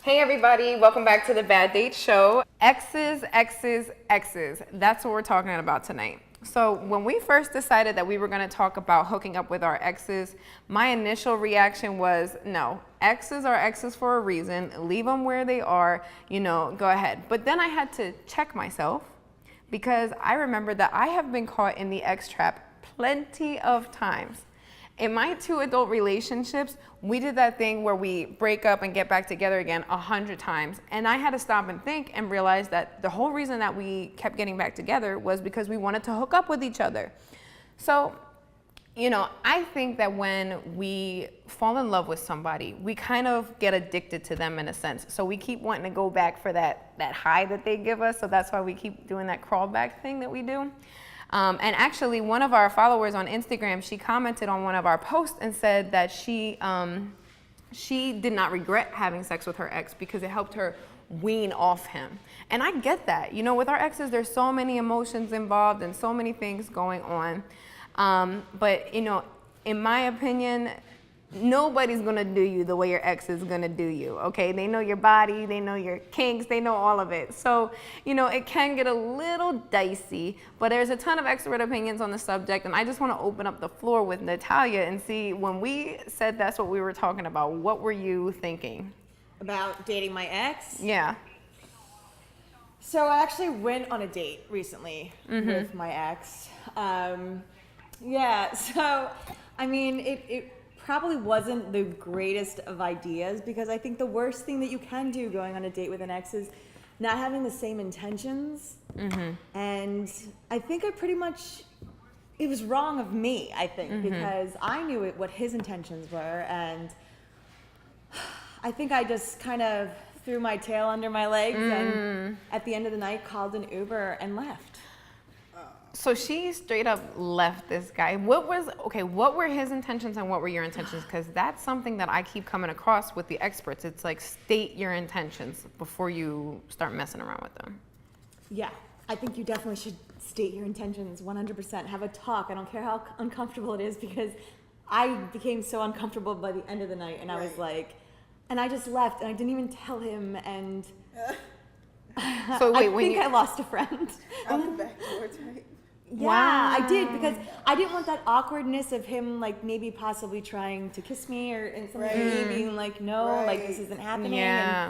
Hey everybody, welcome back to the Bad Date Show. Exes, exes, exes. That's what we're talking about tonight. So when we first decided that we were going to talk about hooking up with our exes, my initial reaction was, no, exes are exes for a reason. Leave them where they are, go ahead. But then I had to check myself because I remember that I have been caught in the ex trap plenty of times. In my 2 adult relationships, we did that thing where we break up and get back together again 100 times. And I had to stop and think and realize that the whole reason that we kept getting back together was because we wanted to hook up with each other. So, I think that when we fall in love with somebody, we kind of get addicted to them in a sense. So we keep wanting to go back for that high that they give us. So that's why we keep doing that crawl back thing that we do. And actually, one of our followers on Instagram, she commented on one of our posts and said that she did not regret having sex with her ex because it helped her wean off him. And I get that. With our exes, there's so many emotions involved and so many things going on. But in my opinion, nobody's gonna do you the way your ex is gonna do you, okay? They know your body, they know your kinks, they know all of it. So, it can get a little dicey, but there's a ton of expert opinions on the subject, and I just wanna open up the floor with Natalia and see, when we said that's what we were talking about, what were you thinking? About dating my ex? Yeah. So I actually went on a date recently with my ex. It probably wasn't the greatest of ideas because I think the worst thing that you can do going on a date with an ex is not having the same intentions. And I think it was wrong of me, I think, because I knew what his intentions were, and I think I just kind of threw my tail under my legs and at the end of the night called an Uber and left. So she straight up left this guy. What were his intentions and what were your intentions? Because that's something that I keep coming across with the experts. It's like, state your intentions before you start messing around with them. Yeah, I think you definitely should state your intentions 100%. Have a talk. I don't care how uncomfortable it is, because I became so uncomfortable by the end of the night, and I was like, and I just left, and I didn't even tell him, and so wait, I lost a friend. On the backboards, right? Yeah, Wow. I did, because I didn't want that awkwardness of him, like, maybe possibly trying to kiss me or and something, me being like, no, like, this isn't happening. Yeah.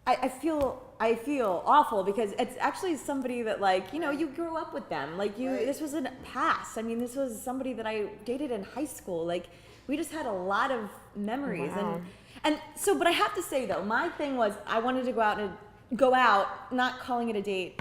And I feel awful because it's actually somebody that, like, you grew up with them. Like, this was a past. I mean, this was somebody that I dated in high school. Like, we just had a lot of memories. Wow. And so, but I have to say, though, my thing was I wanted to go out, not calling it a date,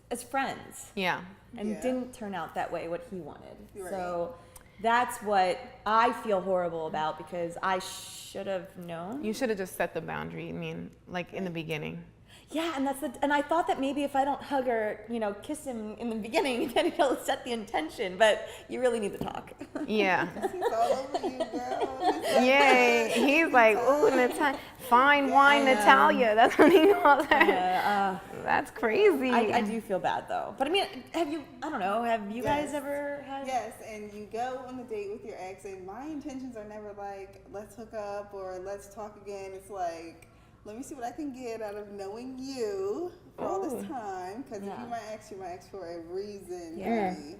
as friends. Yeah. And didn't turn out that way, what he wanted. Right. So that's what I feel horrible about, because I should have known. You should have just set the boundary, in the beginning. Yeah, and I thought that maybe if I don't hug or, kiss him in the beginning, then he'll set the intention, but you really need to talk. Yeah. He's all over you, girl. Yay. He's like, ooh, fine wine Natalia. That's what he calls her. That's crazy. I do feel bad, though. But I mean, have you guys ever had? Yes, and you go on the date with your ex, and my intentions are never like, let's hook up or let's talk again. It's like, let me see what I can get out of knowing you for all this time. Because if you're my ex for a reason, baby.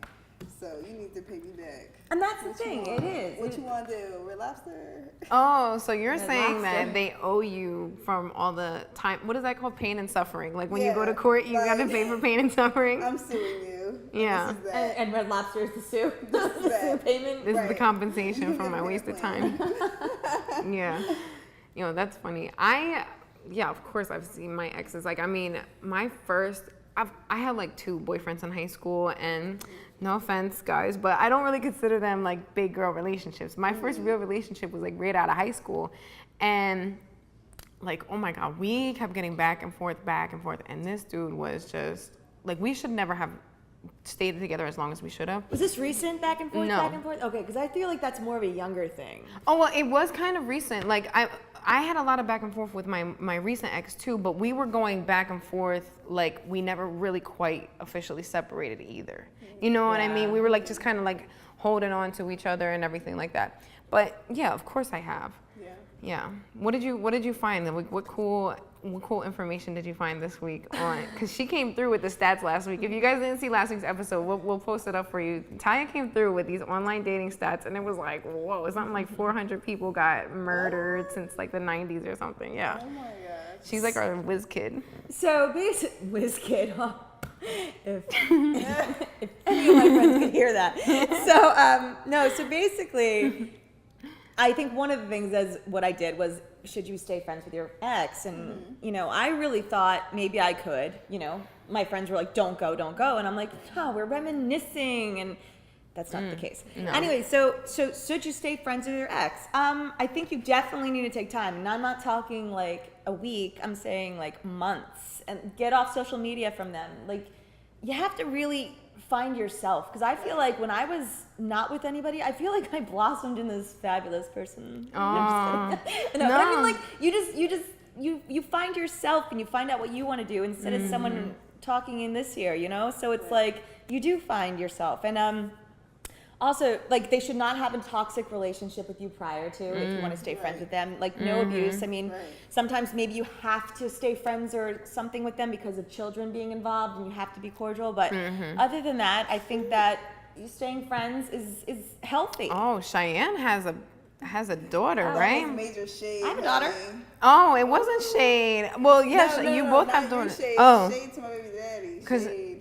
So you need to pay me back. And that's the thing, it is. What you want to do? Red Lobster? Oh, so you're saying that they owe you from all the time. What is that called? Pain and suffering. Like when you go to court, you got to pay for pain and suffering. I'm suing you. Yeah. And Red Lobster is the sue. The payment. This is the compensation for my wasted time. Yeah. That's funny. Of course I've seen my exes. Like, I mean, I had like 2 boyfriends in high school, and no offense, guys, but I don't really consider them like big girl relationships. My first real relationship was like right out of high school, and like, oh my God, we kept getting back and forth, and this dude was just like, we should never have stayed together as long as we should have. Was this recent back and forth, No. back and forth? Okay, because I feel like that's more of a younger thing. Oh, well, it was kind of recent. Like, I had a lot of back and forth with my recent ex too, but we were going back and forth, like, we never really quite officially separated either. You know what I mean? We were like just kind of like holding on to each other and everything like that. But yeah, of course I have. Yeah. Yeah. What did you find? Like, what cool information did you find this week on? Because she came through with the stats last week. If you guys didn't see last week's episode, we'll post it up for you. Taya came through with these online dating stats, and it was like, whoa, it's something like 400 people got murdered since like the 90s or something. Yeah. Oh my gosh. She's like our whiz kid. So basically, whiz kid, huh? If any of my friends could hear that. So basically, I think one of the things as what I did was, should you stay friends with your ex? And, I really thought maybe I could, my friends were like, don't go. And I'm like, no, we're reminiscing. And that's not the case. No. Anyway, so should you stay friends with your ex? I think you definitely need to take time. And I'm not talking like a week. I'm saying like months. And get off social media from them. Like, you have to really find yourself. Because I feel like when I was not with anybody, I feel like I blossomed in this fabulous person. No, I'm just kidding. No, but I mean, like, you find yourself and you find out what you want to do instead of someone talking in this year, So it's like, you do find yourself. And also, like, they should not have a toxic relationship with you prior to if you want to stay friends with them. Like, no abuse. I mean, sometimes maybe you have to stay friends or something with them because of children being involved and you have to be cordial. But other than that, I think that you staying friends is healthy. Oh, Cheyenne has a daughter, right? Major shade. I have a daughter. Oh, it wasn't shade. Well, yes, you both have daughters. Shade. Oh, Shade to my baby daddy.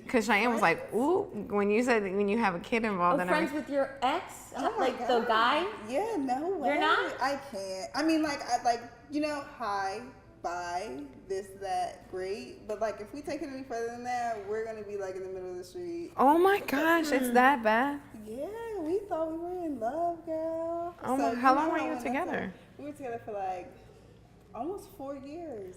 because Cheyenne was like, ooh, when you said when you have a kid involved. And Friends with your ex? Oh my Like God. the guy? Yeah, no way. You're not? I can't. I mean, like, hi, bye, this, that, great. But like, if we take it any further than that, we're gonna be like in the middle of the street. Oh my gosh, it's that bad? Yeah, we thought we were in love, girl. Oh So, my, how long were when you I together? We were together for like almost 4 years.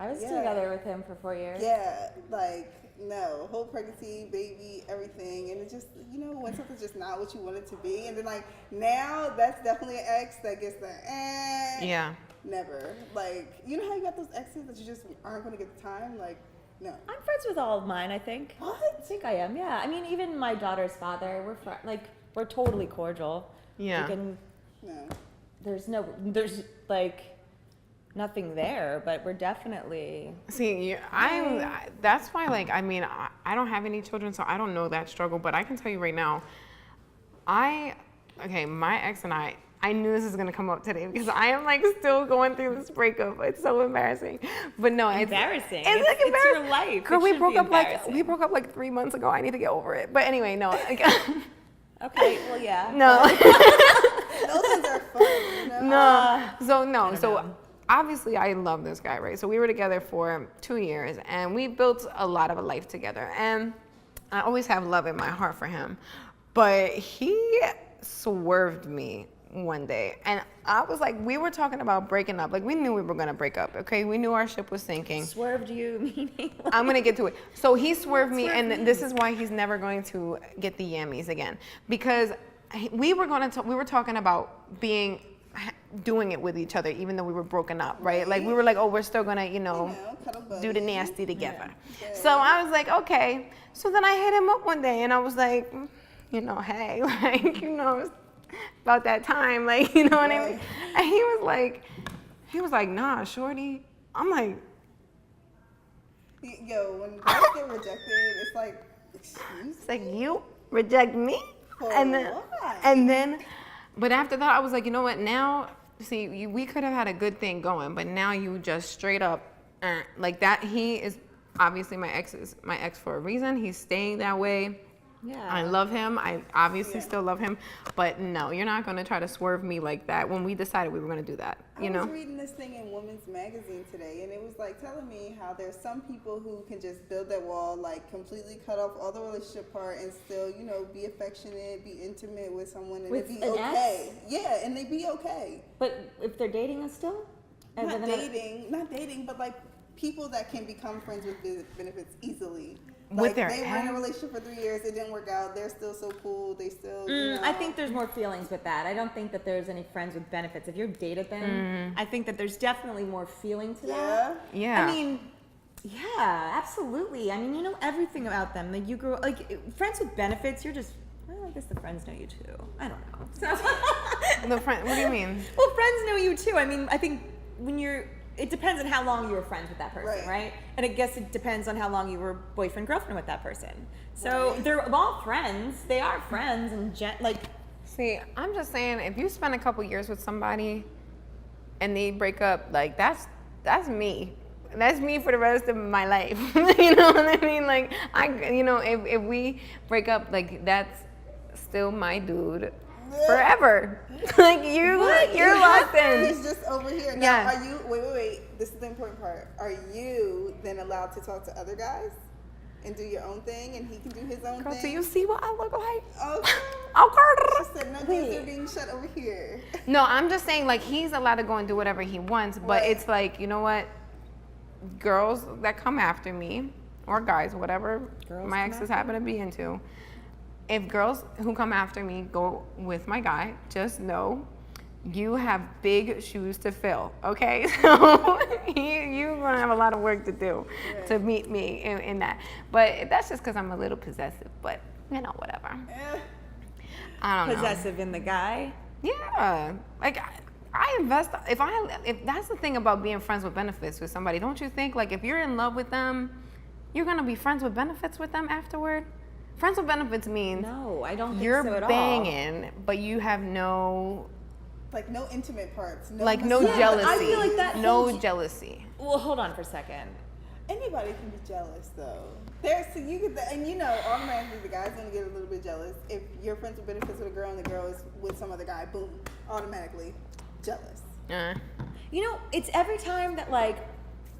I was Yeah. together with him for 4 years. Yeah, like, no, whole pregnancy, baby, everything. And it just, when something's just not what you want it to be. And then, like, now that's definitely an ex that gets the, Yeah. never. Like, you know how you got those exes that you just aren't going to get the time? Like, no. I'm friends with all of mine, I think. What? I think I am, yeah. I mean, even my daughter's father, we're totally cordial. Yeah. Like, and No. there's like nothing there, but we're definitely. See, that's why, like, I mean, I don't have any children, so I don't know that struggle, but I can tell you right now, my ex and I knew this was going to come up today because I am like still going through this breakup. It's so embarrassing. But no, it's Embarrassing. It's like It's your life. Girl, It we should broke be up embarrassing. we broke up like 3 months ago. I need to get over it. But anyway, no. Okay, well, yeah. No. Those ones are fun, No. So obviously I love this guy, right? So we were together for 2 years and we built a lot of a life together. And I always have love in my heart for him. But he swerved me one day. And I was like, we were talking about breaking up. Like, we knew we were going to break up, okay? We knew our ship was sinking. Swerved you, meaning? I'm going to get to it. So he swerved me, and this is why he's never going to get the yammies again. Because we were talking about doing it with each other, even though we were broken up, right? Like, we were like, oh, we're still going to, do the nasty together. Yeah. So I was like, okay. So then I hit him up one day, and I was like, hey, like, it's about that time, like, you know what I mean? And he was like, nah, shorty. I'm like, Yo, when girls get rejected, it's like, excuse me? it's like, you reject me? For And what? then, but after that, I was like, you know what? Now, see, we could have had a good thing going, but now you just straight up, like that. He is obviously my ex for a reason. He's staying that way. Yeah. I love him. I obviously still love him, but no, you're not going to try to swerve me like that when we decided we were going to do that, I was reading this thing in Women's Magazine today, and it was like telling me how there's some people who can just build that wall, like completely cut off all the relationship part and still, be affectionate, be intimate with someone, and With it be an okay. Yeah, and they be okay. But if they're dating us still? Not dating, but like people that can become friends with benefits easily. With Like, their they were in a ex? relationship for 3 years, it didn't work out, they're still so cool, they still, I think there's more feelings with that. I don't think that there's any friends with benefits. If you're dated them, I think that there's definitely more feeling to that. Yeah. I mean, yeah, absolutely. I mean, you know everything about them. Like, you grow, like, friends with benefits, you're just, well, I guess the friends know you too. I don't know. The friend. What do you mean? Well, friends know you too. I mean, I think it depends on how long you were friends with that person, Right. right? And I guess it depends on how long you were boyfriend, girlfriend with that person. So Right. they're all friends. They are friends and See, I'm just saying, if you spend a couple years with somebody and they break up, like that's me. That's me for the rest of my life. You know what I mean? Like if we break up, like that's still my dude forever. Like you're locked in. He's just over here. Now, Yeah. are you, wait, this is the important part. Are you then allowed to talk to other guys and do your own thing and he can do his own Girl, thing? do you see what I look like? Oh, Oh, she said no games are being shut over here. no, I'm just saying, like, he's allowed to go and do whatever he wants, but Right. it's like, you know what? Girls that come after me, or guys, whatever Girls my come exes after happen to be into, if girls who come after me go with my guy, just know you have big shoes to fill, okay? So you're gonna have a lot of work to do to meet me in that. But that's just because I'm a little possessive, but you know, whatever. Eh. I don't know. possessive in the guy. Yeah, like I invest. If that's the thing about being friends with benefits with somebody, don't you think? Like if you're in love with them, you're gonna be friends with benefits with them afterward. Friends with benefits means No, I don't think you're so at all. banging, but you have no Like no intimate parts. No like no Yeah, but jealousy. I feel like that no holds- jealousy. Well, hold on for a second. Anybody can be jealous though. So you get and automatically the guy's gonna get a little bit jealous if you're friends with benefits with a girl and the girl is with some other guy. Boom, automatically jealous. You know, it's every time that like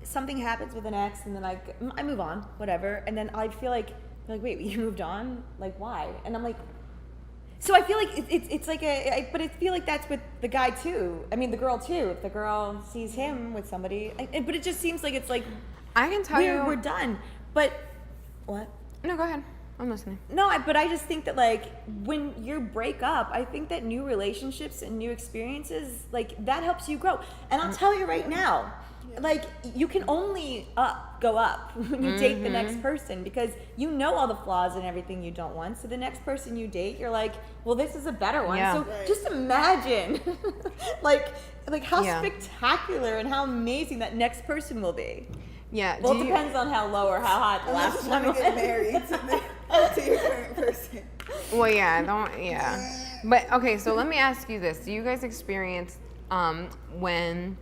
something happens with an ex, and then I move on, whatever, and then I feel like wait, you moved on? Like why? And I'm like, so I feel like it's like but I feel like that's with the guy too. I mean, the girl too. If the girl sees him with somebody, but it just seems like it's like I can tell you. we're done. But what? No, go ahead. I'm listening. No, but I just think that like when you break up, I think that new relationships and new experiences, like that helps you grow. And I'll tell you right now, like you can only go up when you date the next person, because you know all the flaws and everything you don't want. So the next person you date, you're like, well, this is a better one. Yeah. So Right. just imagine like how Yeah. spectacular and how amazing that next person will be. Yeah. Well, do it you- depends on how low or how hot the Unless last you're trying one to get was. married to your current person. Well, yeah, don't, yeah. But okay, so let me ask you this: do you guys experience when?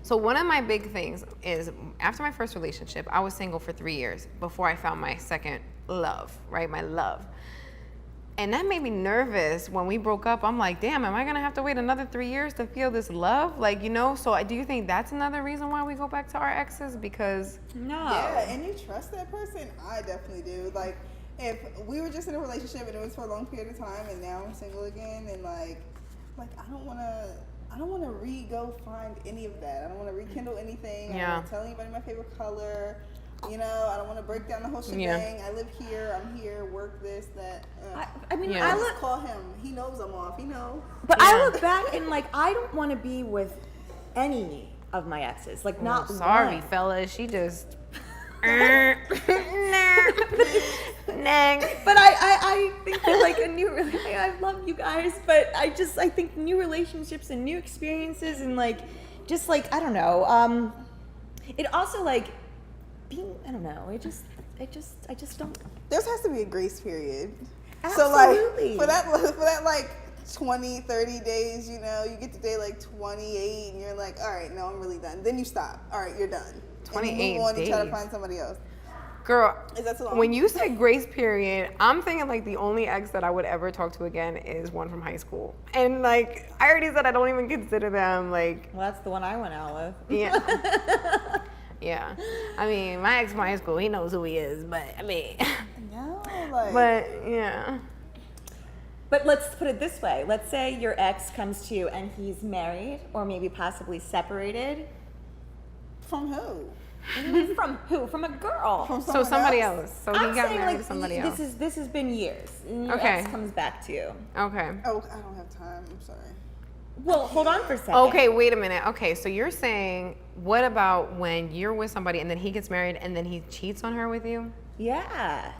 So one of my big things is after my first relationship, I was single for 3 years before I found my second love, right? My love. And that made me nervous when we broke up. I'm like, damn, am I gonna have to wait another 3 years to feel this love? Like, so do you think that's another reason why we go back to our exes? Because No. Yeah, and you trust that person? I definitely do. Like, if we were just in a relationship and it was for a long period of time and now I'm single again and like I don't want to go find any of that. I don't want to rekindle anything. I Yeah. don't want to tell anybody my favorite color. I don't want to break down the whole shebang. Yeah. I live here. I'm here. Work this, that. I mean, Yeah. I Just look, call him. He knows I'm off. He knows. but Yeah. I look back and like I don't want to be with any of my exes. Like not oh, sorry, one. fellas, she just. Next. But I think that like I love you guys, but I think new relationships and new experiences and like just like I don't know. It also like being I don't know. I just don't. There has to be a grace period. Absolutely. So like for that like 20, 30 days, you get to day like 28 and you're like, all right, no, I'm really done. Then you stop. All right, you're done. 28 and you move on and try to days. find somebody else. Girl, Is that too long? when you say grace period, I'm thinking like the only ex that I would ever talk to again is one from high school. And like, I already said I don't even consider them like, Well, that's the one I went out with. yeah. Yeah. I mean, my ex from high school, he knows who he is, but I mean, No, like. but yeah. But let's put it this way. Let's say your ex comes to you and he's married or maybe possibly separated. From who? From who? From a girl. From So someone somebody else. So I'm he got saying married like to somebody else. this has been years. And your Okay. ex comes back to you. Okay. Oh, I don't have time. I'm sorry. Well, hold on for a second. Okay, wait a minute. Okay, so you're saying, what about when you're with somebody and then he gets married and then he cheats on her with you? Yeah.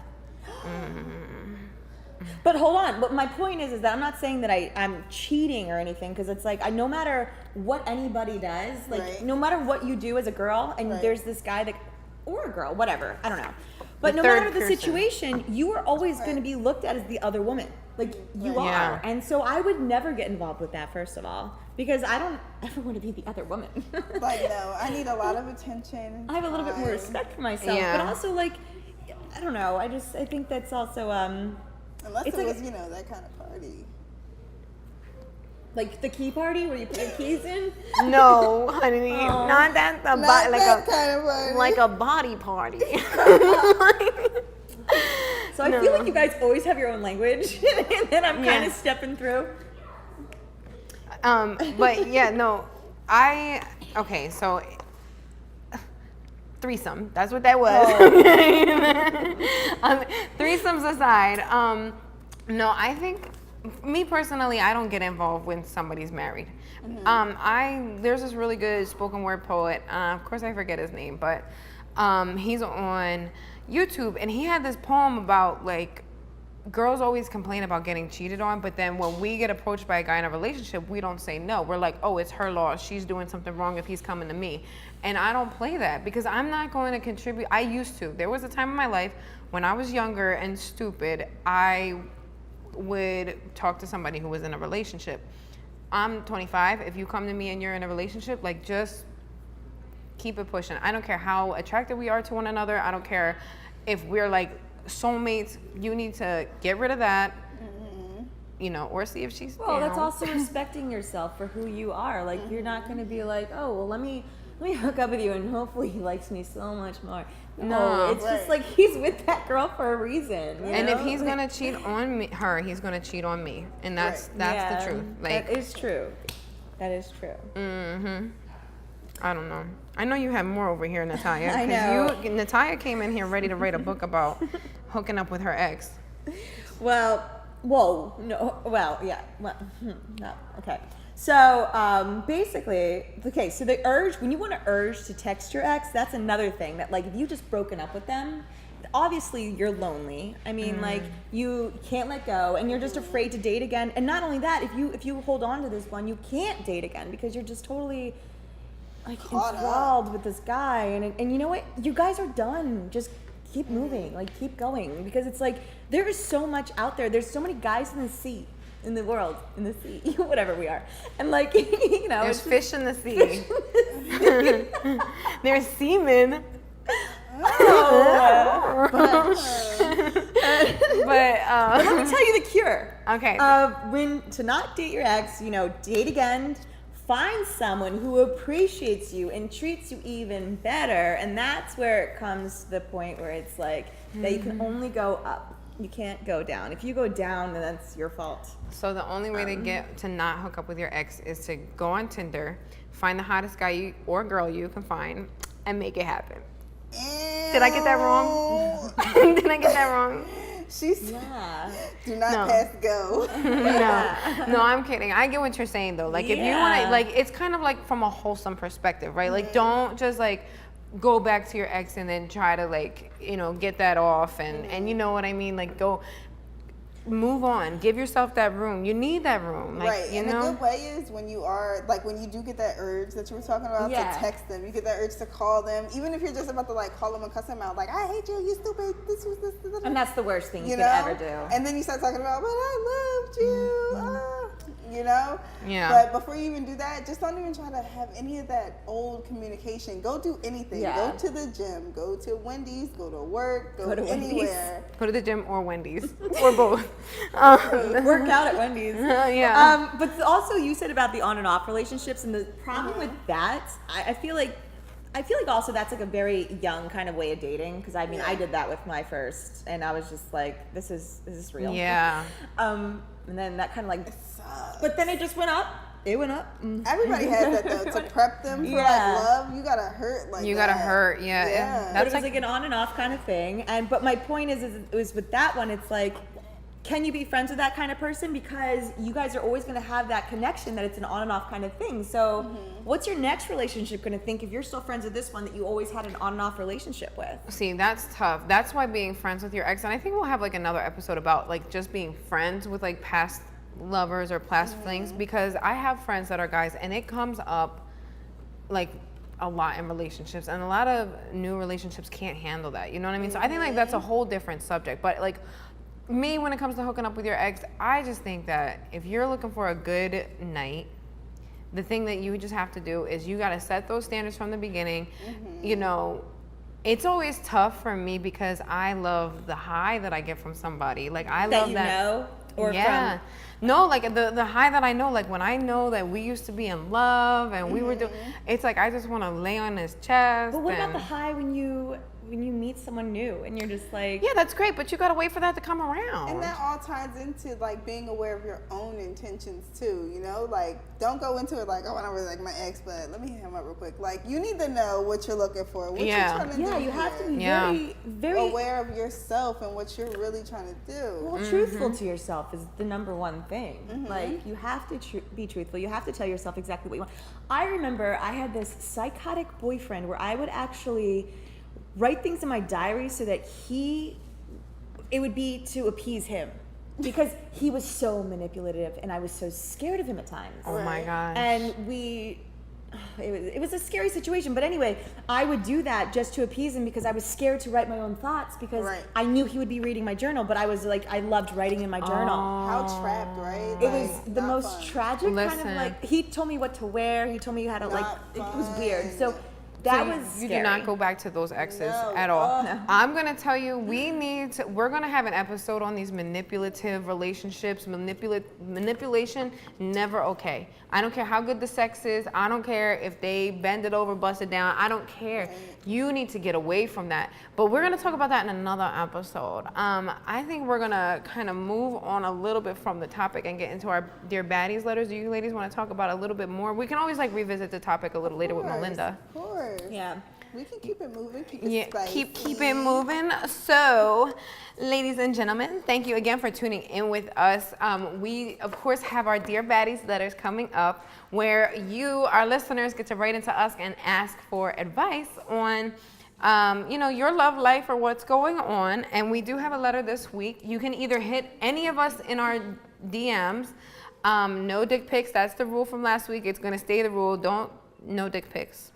But hold on. But my point is that I'm not saying that I'm cheating or anything, because it's like no matter what anybody does, like Right. no matter what you do as a girl, and Right. there's this guy that, or a girl, whatever, I don't know. But The no matter third the person. situation, you are always going to Right. be looked at as the other woman. Like you Right. Yeah. are. And so I would never get involved with that, first of all, because I don't ever want to be the other woman. Like, no, I need a lot of attention. I have a little bit more time. respect for myself, Yeah. but also like, I don't know. I think that's also Unless It's it like- was, that kind of party. like the key party where you put your keys in. No, honey, Oh. not that. Not Like that a kind of party. like a body party. So I feel like you guys always have your own language, and then I'm kind Yeah. of stepping through. But yeah, no, okay, so threesome, that's what that was. Threesomes aside, no, I think, me personally, I don't get involved when somebody's married. There's this really good spoken word poet, of course I forget his name, but he's on YouTube, and he had this poem about like, girls always complain about getting cheated on, but then when we get approached by a guy in a relationship, we don't say no. We're like, oh, it's her loss. She's doing something wrong if he's coming to me. And I don't play that because I'm not going to contribute. I used to. There was a time in my life when I was younger and stupid, I would talk to somebody who was in a relationship. I'm 25. If you come to me and you're in a relationship, like, just keep it pushing. I don't care how attracted we are to one another. I don't care if we're like soulmates. You need to get rid of that, or see if she's. Well, that's also respecting yourself for who you are. Like you're not going to be like, oh, well, let me hook up with you, and hopefully he likes me so much more. No. It's just Right. like he's with that girl for a reason. you And know? if he's gonna cheat on he's gonna cheat on me, and that's Yeah, the truth. that Like, is true. That is true. I don't know. I know you have more over here, Natalia. I know. Natalia came in here ready to write a book about hooking up with her ex. Well, no, okay. So basically, okay, so the urge, when you want to urge to text your ex, that's another thing that, like, if you just broken up with them, obviously you're lonely. I mean, like, you can't let go, and you're just afraid to date again. And not only that, if you hold on to this one, you can't date again because you're just totally like Caught up. enthralled with this guy. And you know what? You guys are done. Just keep moving, like keep going, because it's like there is so much out there. There's so many guys in the sea. In the world, in the sea, whatever we are, and like There's it's fish in the sea. There's semen. But let me tell you the cure. Okay. When to not date your ex, date again. Find someone who appreciates you and treats you even better, and that's where it comes to the point where it's like that you can only go up. You can't go down. If you go down, then that's your fault. So the only way to not hook up with your ex is to go on Tinder, find the hottest guy or girl you can find, and make it happen. Did I get that wrong? Did I get that wrong? She's Yeah. do not No. pass go. No, I'm kidding. I get what you're saying though. Like, if you want Yeah. to, like, it's kind of like from a wholesome perspective, right? Like, don't just like go back to your ex and then try to like, get that off and you know what I mean? Like, go move on. Give yourself that room. You need that room. Like, Right. you And know? a good way is when you are like when you do get that urge that you were talking about Yeah. to text them. You get that urge to call them, even if you're just about to like call them and cuss them out, like I hate you, you stupid. This was this. And that's the worst thing you you could know, ever do. and then you start talking about, but I loved you. Yeah. But before you even do that, just don't even try to have any of that old communication. Go do anything. Yeah. Go to the gym. Go to Wendy's. Go to work. Go to Wendy's. anywhere. Go to the gym or Wendy's or both. Work out at Wendy's. Yeah. But also you said about the on and off relationships, and the problem with that, I feel like also that's like a very young kind of way of dating, because I mean I did that with my first, and I was just like, is this real? Yeah. And then that kind of like, Sucks. but then it just went up. It went up. Everybody has that though. To prep them for Yeah. like love, you gotta hurt like You that. gotta hurt, yeah. And Yeah. But that's it was like an on and off kind of thing. But my point is it was with that one, it's like, can you be friends with that kind of person? Because you guys are always going to have that connection that it's an on and off kind of thing. So what's your next relationship going to think if you're still friends with this one that you always had an on and off relationship with? See, that's tough. That's why being friends with your ex, and I think we'll have like another episode about like just being friends with like past lovers or past flings, because I have friends that are guys and it comes up like a lot in relationships, and a lot of new relationships can't handle that. You know what I mean? So I think like that's a whole different subject. But like me, when it comes to hooking up with your ex, I just think that if you're looking for a good night, the thing that you just have to do is you got to set those standards from the beginning. You know, it's always tough for me because I love the high that I get from somebody. Like I love that. Or yeah. No, like the high that I know, like when I know that we used to be in love and we were doing, it's like I just want to lay on his chest. But what about the high when you meet someone new and you're just like, yeah, that's great, but you gotta wait for that to come around. And that all ties into like being aware of your own intentions too, you know? Like don't go into it like, oh, I don't really like my ex, but let me hit him up real quick. Like you need to know what you're looking for, what you're trying to do. Yeah, you have to be Yeah. very aware of yourself and what you're really trying to do. well, truthful to yourself is the number one thing. Like you have to be truthful. You have to tell yourself exactly what you want. I remember I had this psychotic boyfriend where I would actually write things in my diary so that it would be to appease him, because he was so manipulative and I was so scared of him at times. Oh my gosh. And it was a scary situation, but anyway, I would do that just to appease him because I was scared to write my own thoughts because I knew he would be reading my journal, but I was like, I loved writing in my journal. How trapped, right? It was the most fun. tragic kind of like, he told me what to wear, he told me how to it was weird. So that was scary. You do not go back to those exes at all. No. I'm gonna tell you, we're gonna have an episode on these manipulative relationships. Manipulation, never okay. I don't care how good the sex is. I don't care if they bend it over, bust it down. I don't care. You need to get away from that. But we're gonna talk about that in another episode. I think we're gonna kind of move on a little bit from the topic and get into our Dear Baddies letters. Do you ladies want to talk about a little bit more? We can always like revisit the topic a little later with Melinda. Of course. Yeah. We can keep it moving, keep it spicy. Keep it moving. So, ladies and gentlemen, thank you again for tuning in with us. We, of course, have our Dear Baddies letters coming up where you, our listeners, get to write into us and ask for advice on your love life or what's going on. And we do have a letter this week. You can either hit any of us in our DMs. No dick pics. That's the rule from last week. It's going to stay the rule. No dick pics.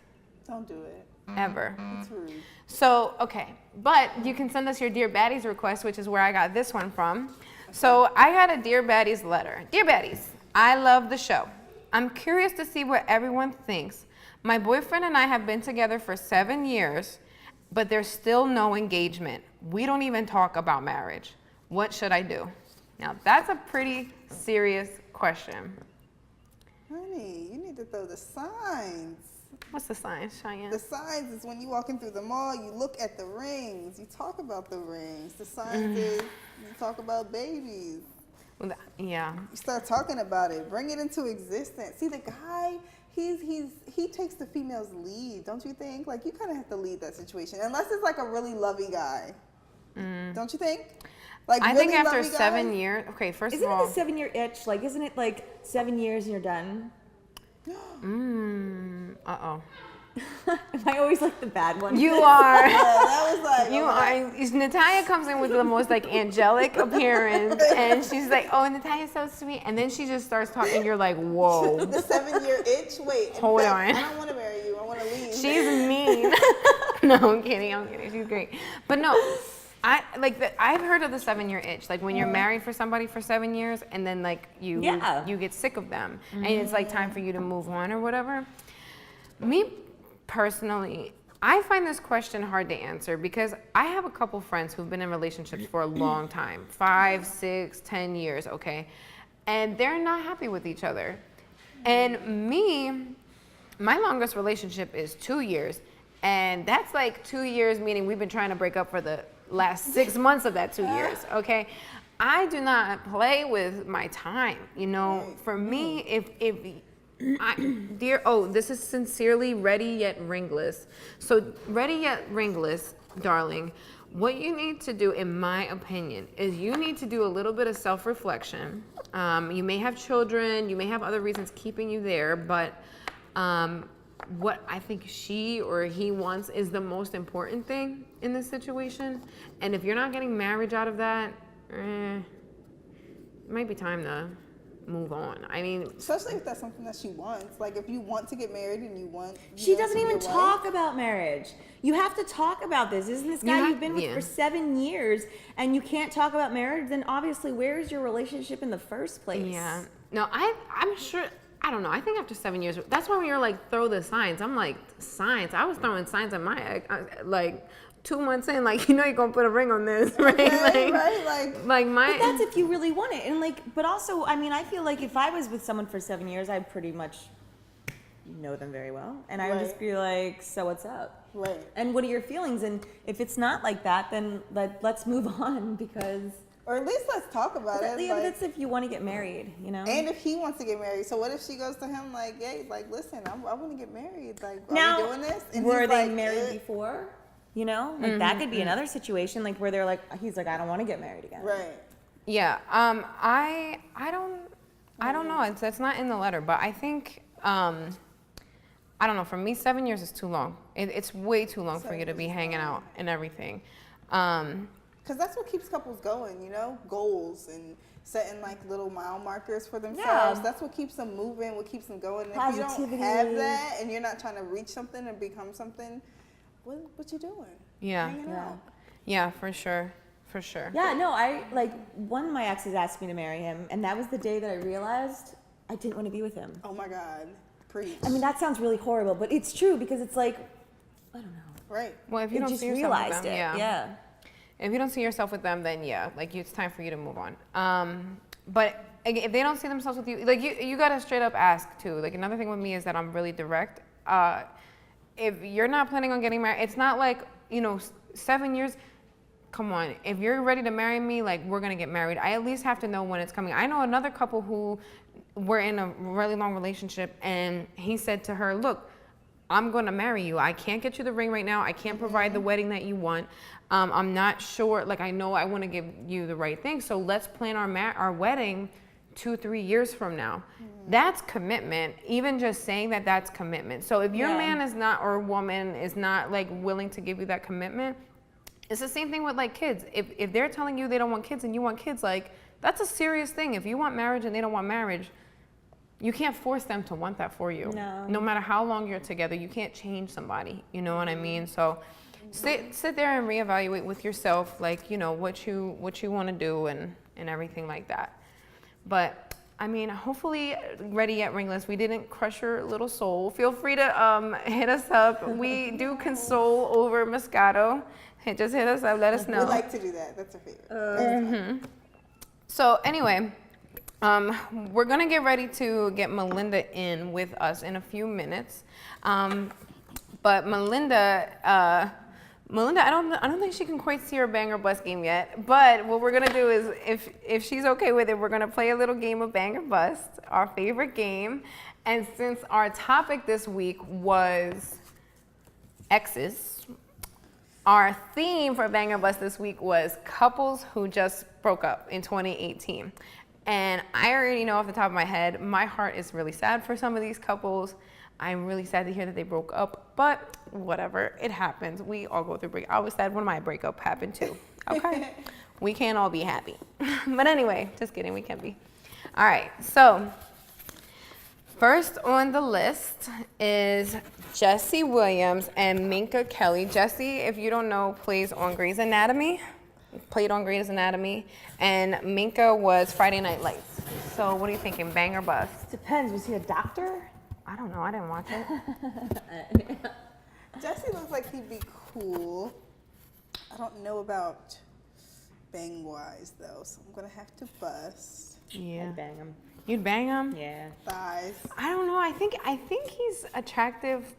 Don't do it. Ever. It's rude. So, okay. But you can send us your Dear Baddies request, which is where I got this one from. So I got a Dear Baddies letter. Dear Baddies, I love the show. I'm curious to see what everyone thinks. My boyfriend and I have been together for 7 years, but there's still no engagement. We don't even talk about marriage. What should I do? Now, that's a pretty serious question. Honey, you need to throw the signs. What's the sign, Cheyenne? The signs is when you walking through the mall, you look at the rings, you talk about the rings. The signs is you talk about babies. Yeah. You start talking about it, bring it into existence. See, the guy, he takes the female's lead, don't you think? Like, you kind of have to lead that situation, unless it's like a really lovey guy. Don't you think? Like, I really think after lovey 7 guys? years, okay, first Isn't of all. it the 7-year itch? Like, isn't it like 7 years and you're done? Uh-oh. Am I always like the bad one? You are. Yeah, that was like, You are. Natalia comes in with the most like angelic appearance, and she's like, "Oh, Natalia's so sweet," and then she just starts talking. You're like, "Whoa." The 7-year itch? Wait. Hold on. I don't want to marry you. I want to leave. She's mean. No, I'm kidding. She's great. But no, I've heard of the 7-year itch. Like when you're married for somebody for 7 years, and then like you get sick of them, and it's like time for you to move on or whatever. Me personally, I find this question hard to answer because I have a couple friends who've been in relationships for a long time, 5, 6, 10 years, okay? And they're not happy with each other. And me, my longest relationship is 2 years. And that's like 2 years, meaning we've been trying to break up for the last 6 months of that 2 years, okay? I do not play with my time, you know? For me, this is sincerely Ready Yet Ringless. So Ready Yet Ringless, darling, what you need to do, in my opinion, is you need to do a little bit of self-reflection. You may have children, you may have other reasons keeping you there, but what I think she or he wants is the most important thing in this situation. And if you're not getting marriage out of that, it might be time to move on. I mean, especially if that's something that she wants. Like, if you want to get married and you want, she doesn't even talk about marriage. You have to talk about this. Isn't this guy you've been with for 7 years and you can't talk about marriage? Then obviously, where is your relationship in the first place? Yeah. No, I'm sure. I don't know. I think after 7 years, that's why when you're like, throw the signs. I'm like, signs. I was throwing signs at my ex, like 2 months in, like, you know, you're gonna put a ring on this, right? Okay, like, right? like my. But that's if you really want it, and like, but also, I mean, I feel like if I was with someone for 7 years, I'd pretty much know them very well, and I would just be like, so what's up? Right. And what are your feelings? And if it's not like that, then let's move on because. Or at least let's talk about it. Yeah, like, that's if you want to get married, you know. and if he wants to get married, so what if she goes to him like, "Hey, like, listen, I want to get married. Like, are Now, we doing this?" And were he's they like, married before? You know, like that could be another situation, like where they're like, he's like, I don't want to get married again. Right. Yeah. I don't know. It's not in the letter, but I think I don't know. For me, 7 years is too long. It's way too long for you to be hanging out and everything. Because that's what keeps couples going, you know, goals and setting like little mile markers for themselves. Yeah. That's what keeps them moving, what keeps them going. And if you Positivity. don't have that and you're not trying to reach something and become something, what you doing? Yeah. Hanging out. Yeah, for sure. For sure. Yeah, no, I like one of my exes asked me to marry him, and that was the day that I realized I didn't want to be with him. Oh my God, preach. I mean, that sounds really horrible, but it's true because it's like, I don't know. Right. Well, if you I don't just see yourself realized with them, it. yeah. If you don't see yourself with them, then yeah, like it's time for you to move on. But again, if they don't see themselves with you, like you gotta straight up ask too. Like another thing with me is that I'm really direct. If you're not planning on getting married, it's not like, 7 years. Come on, if you're ready to marry me, like we're gonna get married. I at least have to know when it's coming. I know another couple who were in a really long relationship, and he said to her, "Look, I'm gonna marry you. I can't get you the ring right now. I can't provide the wedding that you want. I'm not sure. Like I know I want to give you the right thing. So let's plan our wedding 2-3 years from now." That's commitment. Even just saying that, that's commitment. So if your man is not, or woman is not like willing to give you that commitment, it's the same thing with like kids. If they're telling you they don't want kids and you want kids, like that's a serious thing. If you want marriage and they don't want marriage, you can't force them to want that for you. No matter how long you're together, you can't change somebody. You know what I mean? So sit there and reevaluate with yourself, like, what you want to do and everything like that. But I mean, hopefully, Ready Yet Ringless, we didn't crush your little soul. Feel free to hit us up. We do console over Moscato. Just hit us up, let us know. We like to do that. That's our favorite. So anyway, we're gonna get ready to get Melinda in with us in a few minutes. But Melinda, I don't think she can quite see her Bang or Bust game yet. But what we're gonna do is, if she's okay with it, we're gonna play a little game of Bang or Bust, our favorite game. And since our topic this week was exes, our theme for Bang or Bust this week was couples who just broke up in 2018. And I already know off the top of my head, my heart is really sad for some of these couples. I'm really sad to hear that they broke up, but whatever, it happens. We all go through break. I was sad when my breakup happened too. Okay, we can't all be happy. But anyway, just kidding, we can be. All right, so first on the list is Jesse Williams and Minka Kelly. Jesse, if you don't know, plays on Grey's Anatomy. Played on Grey's Anatomy, and Minka was Friday Night Lights. So what are you thinking, Bang or Bust? Depends. Was he a doctor? I don't know. I didn't watch it. Jesse looks like he'd be cool. I don't know about bang wise though, so I'm gonna have to bust. Yeah. I'd bang him. You'd bang him? Yeah. Thighs. I don't know. I think he's attractive,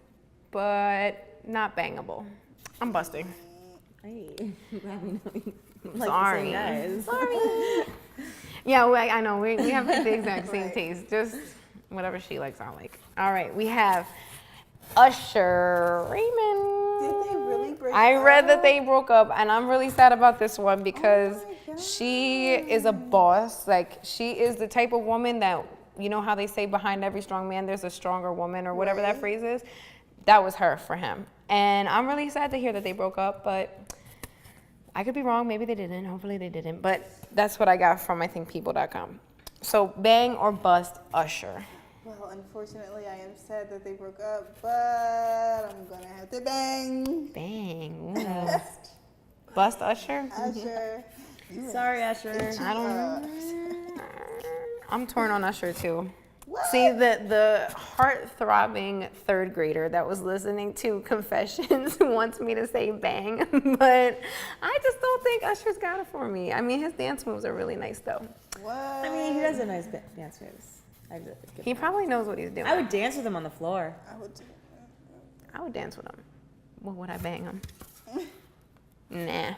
but not bangable. I'm busting. Hey. I mean, like Sorry. the same guys. Sorry. Yeah, I know. We have the exact same taste. Just whatever she likes, I like. All right, we have Usher Raymond. Did they really break I read that they broke up, and I'm really sad about this one because my she is a boss. Like, she is the type of woman that, you know how they say behind every strong man there's a stronger woman, or whatever that Right. phrase is? That was her for him. And I'm really sad to hear that they broke up, but I could be wrong. Maybe they didn't. Hopefully they didn't. But that's what I got from, I think, people.com. So, bang or bust Usher? Well, unfortunately, I am sad that they broke up, but I'm gonna have to bang. Bang. Ooh. Bust Usher? Usher. Sorry, Usher. I don't. I'm torn on Usher too. What? See, the heart-throbbing third grader that was listening to Confessions wants me to say bang, but I just don't think Usher's got it for me. I mean, his dance moves are really nice though. What? I mean, he does a nice dance moves. He probably knows what he's doing. I would dance with him on the floor. I would dance with him. Well, would I bang him? Nah.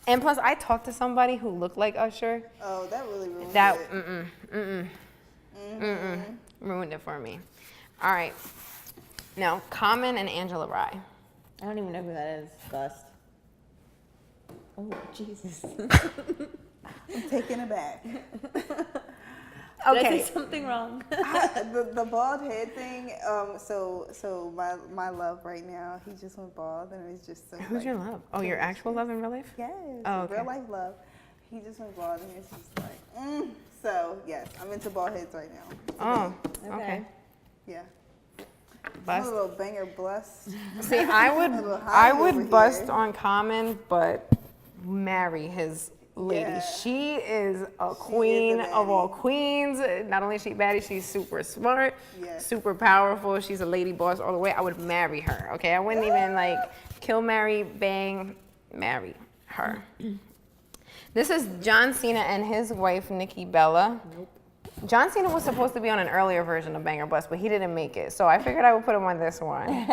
And plus, I talked to somebody who looked like Usher. Oh, that really ruined That it. ruined it for me. All right. Now, Common and Angela Rye. I don't even know who that is. Bust. Oh, Jesus. I'm taken aback. Did I Okay. say something wrong? the bald head thing. So my love right now, he just went bald, and it's just so. Who's your love? Oh, your actual love in real life? Yes. Oh, okay. Real life love. He just went bald, and it's just like. So yes, I'm into bald heads right now. Oh, okay. Yeah. Bust. I'm a little banger blessed. See, I little high over would bust here. on Common, but marry his lady. Yeah. She is a queen of all queens. Not only is she baddie, she's super smart, Yes. super powerful. She's a lady boss all the way. I would marry her. Okay, I wouldn't even like kill, marry, bang, marry her. This is John Cena and his wife Nikki Bella. Nope. John Cena was supposed to be on an earlier version of Bang or Bust, but he didn't make it. So I figured I would put him on this one.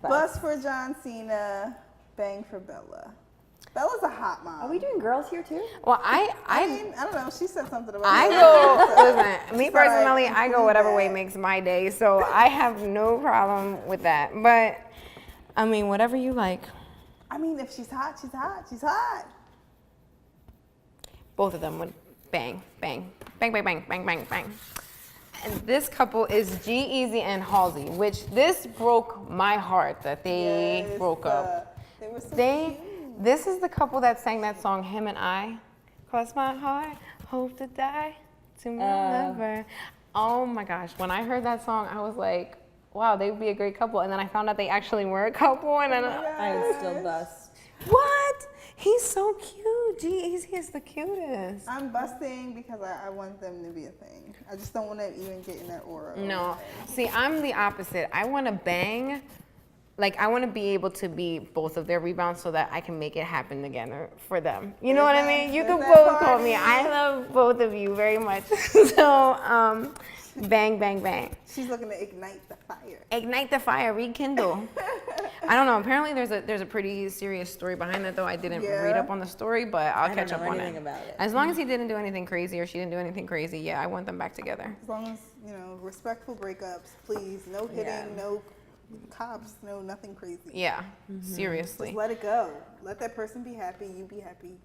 Bust for John Cena, bang for Bella. Bella's a hot mom. Are we doing girls here too? Well, I mean, I don't know. She said something about. I it. go, listen, me It's like, personally, I go whatever way that. makes my day. So I have no problem with that. But, I mean, whatever you like. I mean, if she's hot, she's hot. She's hot. Both of them would bang, bang, bang, bang, bang, bang, bang, bang. And this couple is G-Eazy and Halsey, which this broke my heart that they Yes, broke up. They were so They, cute. this is the couple that sang that song, Him and I. Cross my heart, hope to die to my lover. Oh my gosh, when I heard that song, I was like, wow, they would be a great couple. And then I found out they actually were a couple, and then I would still bust. what? He's so cute. G-Eazy is the cutest. I'm busting because I want them to be a thing. I just don't want to even get in that aura. No. See, I'm the opposite. I want to bang. Like, I want to be able to be both of their rebounds so that I can make it happen together for them. You know what I mean? You can There's that both call party. me. I love both of you very much. So, bang, bang, bang. She's looking to ignite the fire. Ignite the fire, rekindle. I don't know. Apparently, there's a pretty serious story behind that, though. I didn't read Yeah. up on the story, but I'll I catch don't up know on anything it. about it. As long as he didn't do anything crazy or she didn't do anything crazy, yeah, I want them back together. As long as, respectful breakups, please. No hitting, Yeah. no cops, no nothing crazy. Yeah, seriously. Just let it go. Let that person be happy, you be happy.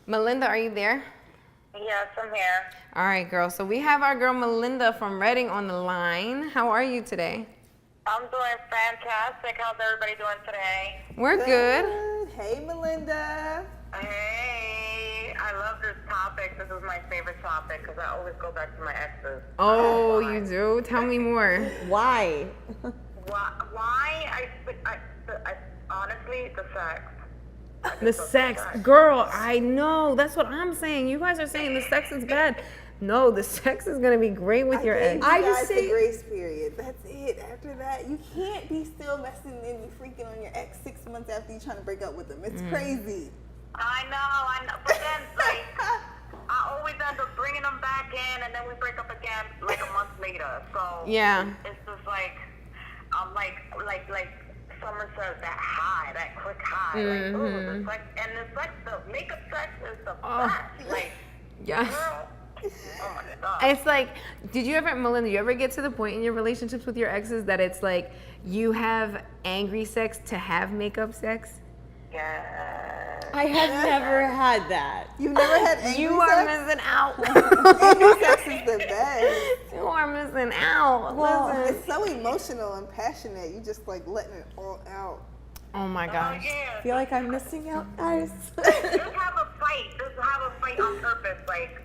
Melinda, are you there? Yes, I'm here. All right, girl. So we have our girl Melinda from Reading on the line. How are you today? I'm doing fantastic. How's everybody doing today? We're good. Hey, Melinda. Hey, I love this topic. This is my favorite topic because I always go back to my exes. Oh, you do? Tell me more. Why? Why? I honestly, the sex. The sex. Girl, I know. That's what I'm saying. You guys are saying the sex is bad. No, the sex is going to be great with your ex. I just just say- the grace period. That's it. After that, you can't be still messing and freaking on your ex 6 months after you trying to break up with them. It's crazy. I know. But then, I always end up bringing them back in, and then we break up again like a month later. So Yeah. it's just like Summer says, that high, that quick high, like ooh, the sex, and the makeup sex is the best. Like, Yeah. girl, Oh my God. It's like, did you ever, Melinda, you ever get to the point in your relationships with your exes that it's like you have angry sex to have makeup sex? Yeah. I have never had that. You've never had angry You are sex? missing out. Angry sex is the best. You are missing out. Listen. It's so emotional and passionate. You just like letting it all out. Oh my Oh gosh. yeah. I feel like I'm missing out, guys. Just have a fight. Just have a fight on purpose. Like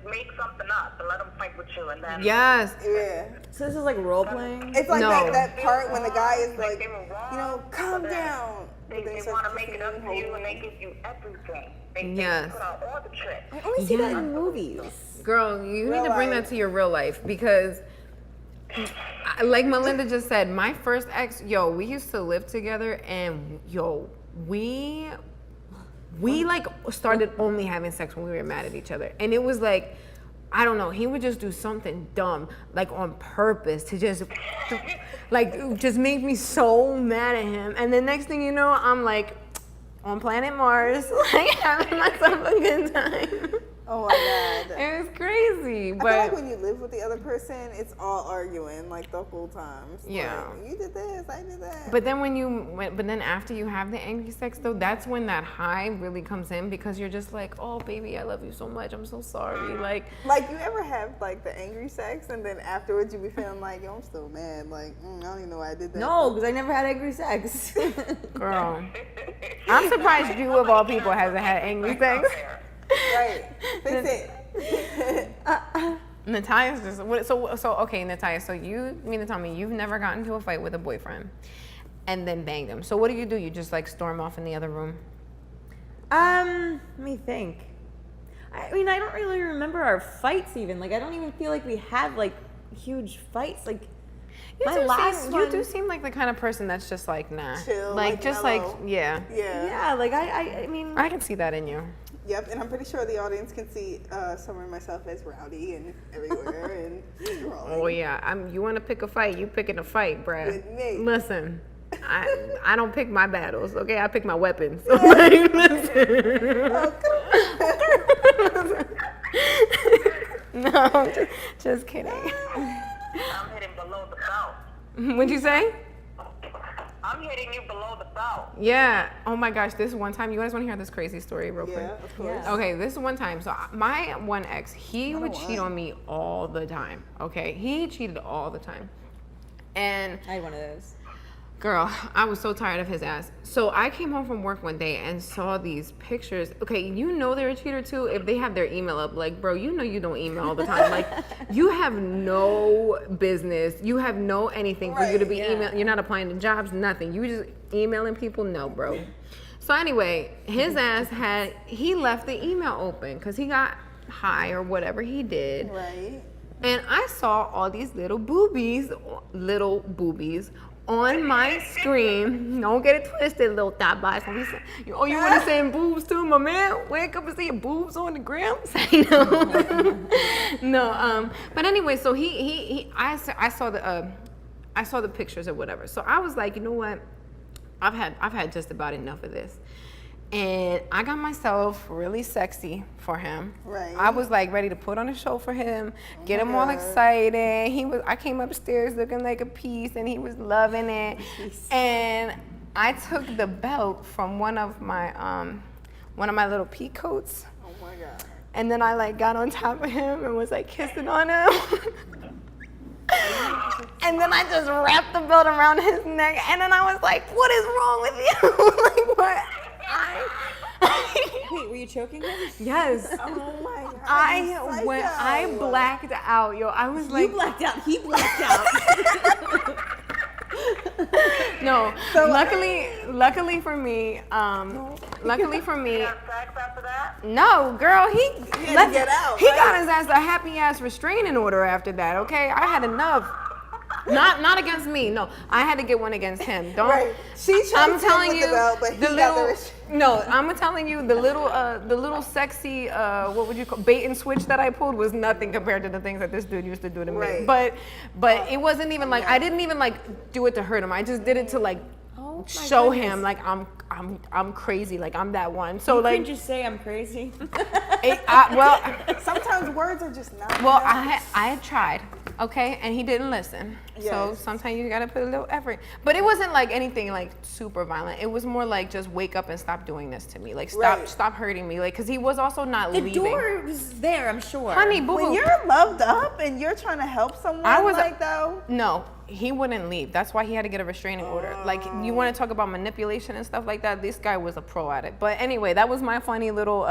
make something up and let them fight with you, and then. Yes. Yeah. So this is like role playing. It's like No. that part when the guy is like, they were wrong, you know, calm but then down. They But then he want starts to make it kissing up to you, and and they give you everything. They Yes. put out all the tricks. I only see that Yeah. in movies. Girl, you Real need to bring life. that to your real life because, like Melinda just said, my first ex, yo, we used to live together and yo, we like started only having sex when we were mad at each other. And it was like, I don't know, he would just do something dumb, like on purpose to just make me so mad at him. And the next thing you know, I'm like on planet Mars, like having myself a good time. Oh my God. It was crazy, I but feel like when you live with the other person, it's all arguing like the whole time. It's Yeah. like, you did this, I did that. But then after you have the angry sex though, that's when that high really comes in because you're just like, oh baby, I love you so much. I'm so sorry. Like, you ever have like the angry sex and then afterwards you be feeling like, yo, I'm still mad. Like, I don't even know why I did that. No, because I never had angry sex. girl, I'm surprised you of all people hasn't had angry sex. Right. Fix it. Natalia's just so okay, Natalia. So you mean to tell me you've never gotten into a fight with a boyfriend and then banged him? So what do? You just like storm off in the other room? Let me think. I mean, I don't really remember our fights even. Like, I don't even feel like we had like huge fights. Like, You do seem like the kind of person that's just like nah, Chill, like like just mellow. like yeah. yeah, like I mean, I can see that in you. Yep, and I'm pretty sure the audience can see Summer and myself as rowdy and everywhere and scrolling. Oh yeah, you want to pick a fight? You picking a fight, bruh. With me. Listen, I don't pick my battles, okay? I pick my weapons. So, like, listen. No, just kidding. I'm hitting below the belt. What'd you say? I'm hitting you below the belt. Yeah. Oh my gosh, this one time, you guys want to hear this crazy story real quick? Yeah, of course. Yeah. Okay, this one time. So my one ex, he would cheat on me all the time. Okay, he cheated all the time, and I had one of those. girl, I was so tired of his ass. So I came home from work one day and saw these pictures. Okay, you know they're a cheater too if they have their email up. Like, bro, you know you don't email all the time. Like, you have no business. You have no anything for you to be Right, yeah. emailing. You're not applying to jobs, nothing. You just emailing people. No, bro. So anyway, his ass he left the email open because he got high or whatever he did. Right. And I saw all these little boobies on my screen. Don't get it twisted, little thought box. Oh, you want to send boobs too, my man? Wake up and see your boobs on the gram. Say no. No. But anyway, so I saw the pictures or whatever. So I was like, you know what? I've had just about enough of this. And I got myself really sexy for him. Right. I was like ready to put on a show for him, get him my all God. excited. I came upstairs looking like a piece and he was loving it. And I took the belt from one of my little pea coats. Oh my God. And then I like got on top of him and was like kissing on him. And then I just wrapped the belt around his neck and then I was like, what is wrong with you? Like what? Wait, were you choking him? Yes. Oh my God. I blacked out, yo. I was like, You blacked out. He blacked out. no. Luckily for me, luckily for me, You have sex after that? no, girl, he had to get out, He right? got his ass a happy ass restraining order after that. Okay, I had enough. Not against me. No, I had to get one against him. Don't. Right. She tried I'm to telling with you, the belt, but he the got little. the rest- No, I'm telling you, the little sexy, what would you call bait and switch that I pulled was nothing compared to the things that this dude used to do to me. Right. But it wasn't even like I didn't even like do it to hurt him. I just did it to like show him like I'm crazy, like I'm that one. So You like, couldn't just say I'm crazy. well, Sometimes words are just not well, enough. I had tried, okay, and he didn't listen. So Yes. sometimes you gotta put a little effort. But it wasn't like anything like super violent. It was more like just wake up and stop doing this to me. Like Right. stop hurting me. Like, cause he was also not The leaving. door was there, I'm sure. Honey, boo When boo. you're loved up and you're trying to help someone I was- like though, No, he wouldn't leave. That's why he had to get a restraining order. Like, you want to talk about manipulation and stuff like that? This guy was a pro at it. But anyway, that was my funny little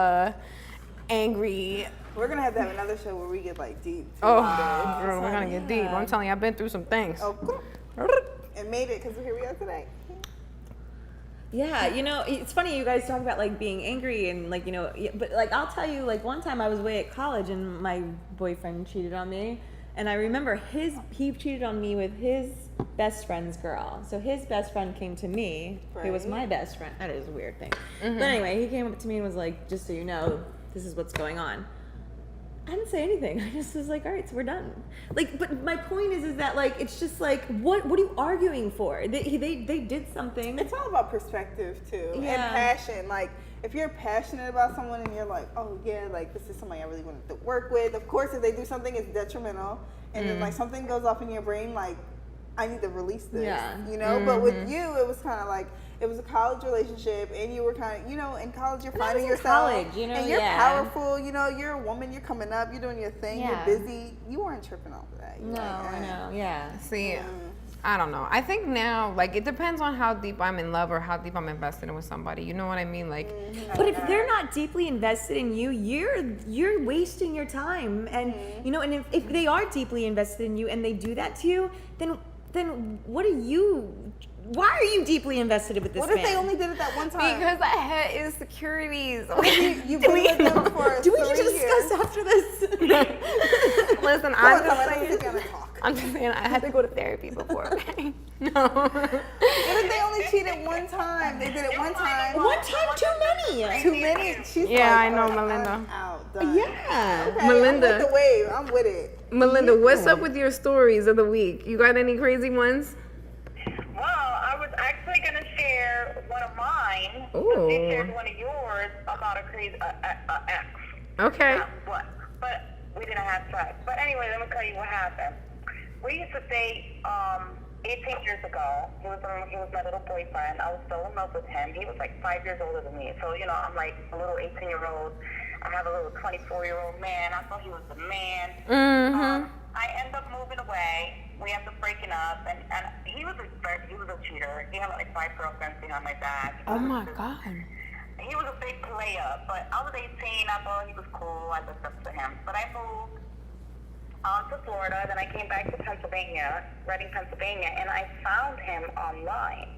angry. we're gonna have to have another show where we get like deep. too. Oh, girl, we're gonna get deep. yeah. I'm telling you, I've been through some things. Oh, and made it because here we are today. Yeah, you know, it's funny you guys talk about like being angry and like, you know, but like I'll tell you, like one time I was away at college and my boyfriend cheated on me, and I remember he cheated on me with his best friend's girl. So his best friend came to me, who was Right. my best friend. That is a weird thing. But anyway, he came up to me and was like, just so you know, this is what's going on. I didn't say anything. I just was like, all right, so we're done. Like, but my point is that like it's just like what are you arguing for? They did something. It's all about perspective too, and Yeah. passion. Like if you're passionate about someone and you're like, oh yeah, like this is somebody I really wanted to work with. Of course, if they do something, it's detrimental, and then like something goes off in your brain, like I need to release this. Yeah. You know. But with you, it was kind of like it was a college relationship, and you were kind of, you know, in college you're And I finding was in yourself, college, you know, and you're yeah. powerful. You know, you're a woman. You're coming up. You're doing your thing. Yeah. You're busy. You weren't tripping off of that. You're No, like, I know. Yeah. See, I don't know. I think now, like, it depends on how deep I'm in love or how deep I'm invested in with somebody. You know what I mean? Like, But if they're not deeply invested in you, you're wasting your time. And you know, and if they are deeply invested in you and they do that to you, then what are you? Why are you deeply invested with this What man? if they only did it that one time? because I had insecurities. You've been with them for Do we need 3 to years. discuss after this? Listen, Come on, I'm Tama, just let's saying. sit down and talk. I'm just saying I had to go to therapy before. Okay? No. What if they only cheated one time? They did it one time. One time too many. Too many. She's Yeah, like, I know, "All right, Melinda." I'm out. Done. Yeah. Okay, Melinda. I'm with the wave. I'm with it. Melinda, what's up with your stories of the week? You got any crazy ones? Well, I was actually going to share one of mine. Ooh. You shared one of yours about a crazy ex. Okay. What? But we didn't have sex. But anyway, let me tell you what happened. We used to date 18 years ago. He was my little boyfriend. I was so in love with him. He was like 5 years older than me. So, you know, I'm like a little 18-year-old. I have a little 24-year-old man. I thought he was the man. I end up moving away. We end up breaking up, and he was a cheater. He had like 5 girlfriends behind my back. Oh my God. He was a big player, but I was 18. I thought he was cool. I looked up to him. But I moved to Florida. Then I came back to Pennsylvania, Reading, Pennsylvania, and I found him online.